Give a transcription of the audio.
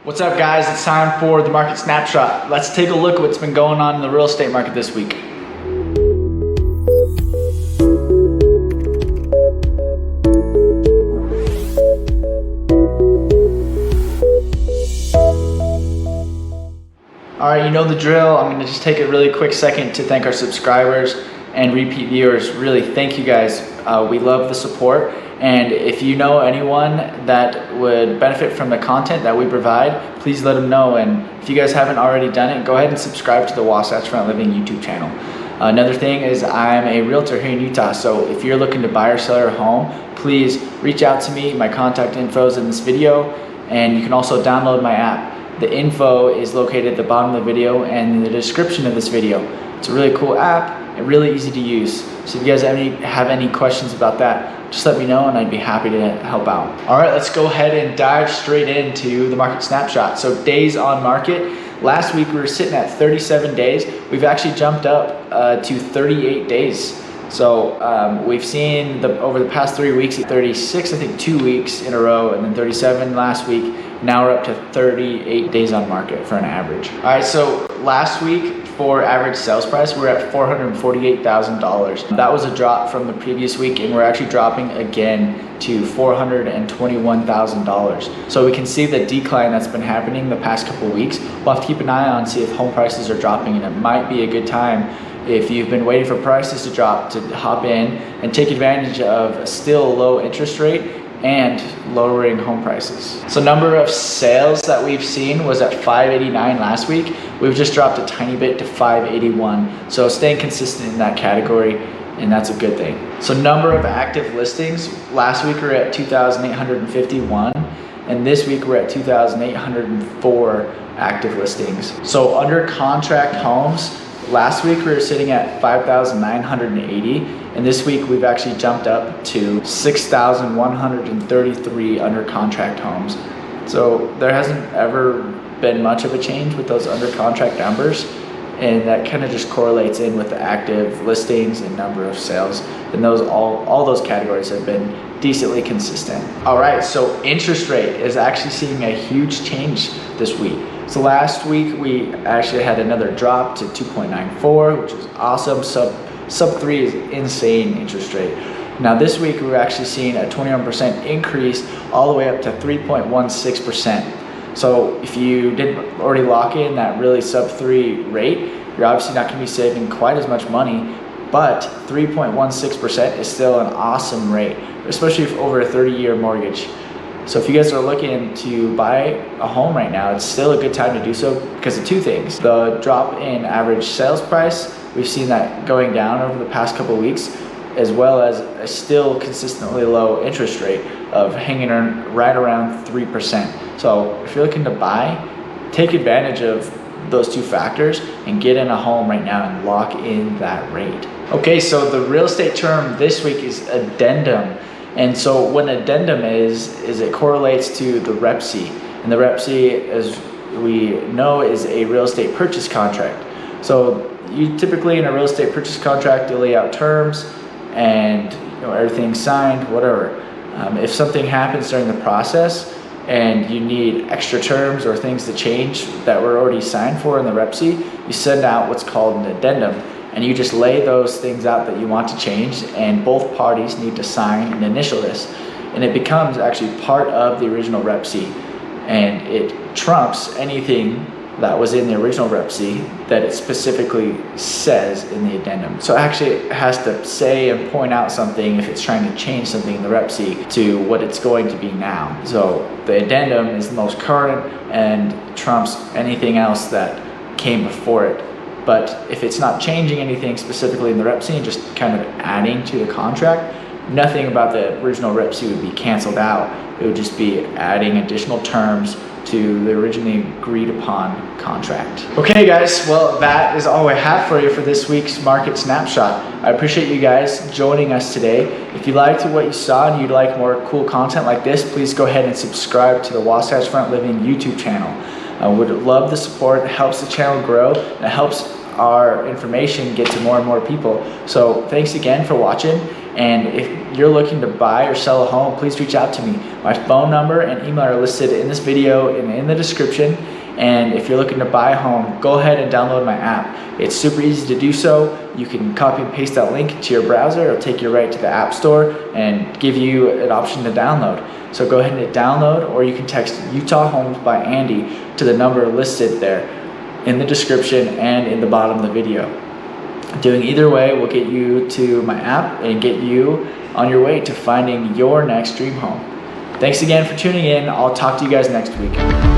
What's up, guys? It's time for the Market Snapshot. Let's take a look at what's been going on in the real estate market this week. All right, you know the drill. I'm gonna just take a really quick second to thank our subscribers and repeat viewers. Really, thank you guys. We love the support. And if you know anyone that would benefit from the content that we provide, please let them know. And if you guys haven't already done it, go ahead and subscribe to the Wasatch Front Living YouTube channel. Another thing is I'm a realtor here in Utah. So if you're looking to buy or sell your home, please reach out to me. My contact info is in this video, and you can also download my app. The info is located at the bottom of the video and in the description of this video. It's a really cool app and really easy to use. So if you guys have any questions about that, just let me know and I'd be happy to help out. All right, let's go ahead and dive straight into the market snapshot. So days on market. Last week we were sitting at 37 days. We've actually jumped up to 38 days. So we've seen over the past 3 weeks, 36, I think 2 weeks in a row, and then 37 last week. Now we're up to 38 days on market for an average. All right, so last week for average sales price, we're at $448,000. That was a drop from the previous week, and we're actually dropping again to $421,000. So we can see the decline that's been happening the past couple of weeks. We'll have to keep an eye on, see if home prices are dropping, and it might be a good time, if you've been waiting for prices to drop, to hop in and take advantage of a still low interest rate and lowering home prices. So number of sales that we've seen was at 589 last week. We've just dropped a tiny bit to 581. So staying consistent in that category, and that's a good thing. So number of active listings, last week we were at 2,851, and this week we're at 2,804 active listings. So under contract homes, last week we were sitting at 5,980, and this week we've actually jumped up to 6,133 under contract homes. So there hasn't ever been much of a change with those under contract numbers, and that kind of just correlates in with the active listings and number of sales, and those all those categories have been decently consistent. All right, so interest rate is actually seeing a huge change this week. So last week we actually had another drop to 2.94, which is awesome. Sub 3 is insane interest rate. Now this week we're actually seeing a 21% increase all the way up to 3.16%. So if you didn't already lock in that really sub 3 rate, you're obviously not going to be saving quite as much money, but 3.16% is still an awesome rate, especially over a 30-year mortgage. So if you guys are looking to buy a home right now, it's still a good time to do so because of two things. The drop in average sales price, we've seen that going down over the past couple of weeks, as well as a still consistently low interest rate of hanging right around 3%. So if you're looking to buy, take advantage of those two factors and get in a home right now and lock in that rate. Okay, so the real estate term this week is addendum. And so what an addendum is it correlates to the REPC. And the REPC, as we know, is a real estate purchase contract. So you typically in a real estate purchase contract, you lay out terms and everything's signed, whatever. If something happens during the process and you need extra terms or things to change that were already signed for in the REPC, you send out what's called an addendum. And you just lay those things out that you want to change, and both parties need to sign and initial this. And it becomes actually part of the original REPC, and it trumps anything that was in the original REPC that it specifically says in the addendum. So actually it has to say and point out something if it's trying to change something in the REPC to what it's going to be now. So the addendum is the most current and trumps anything else that came before it. But if it's not changing anything specifically in the REPC and just kind of adding to the contract, nothing about the original REPC would be canceled out. It would just be adding additional terms to the originally agreed upon contract. Okay guys, well that is all I have for you for this week's Market Snapshot. I appreciate you guys joining us today. If you liked what you saw and you'd like more cool content like this, please go ahead and subscribe to the Wasatch Front Living YouTube channel. I would love the support. It helps the channel grow and it helps our information get to more and more people. So thanks again for watching, And if you're looking to buy or sell a home, please reach out to me. My phone number and email are listed in this video and in the description. And if you're looking to buy a home, go ahead and download my app. It's super easy to do so. You can copy and paste that link to your browser. It'll take you right to the App Store and give you an option to download. So go ahead and hit download, or you can text Utah Homes by Andy to the number listed there in the description and in the bottom of the video. Doing either way will get you to my app and get you on your way to finding your next dream home. Thanks again for tuning in. I'll talk to you guys next week.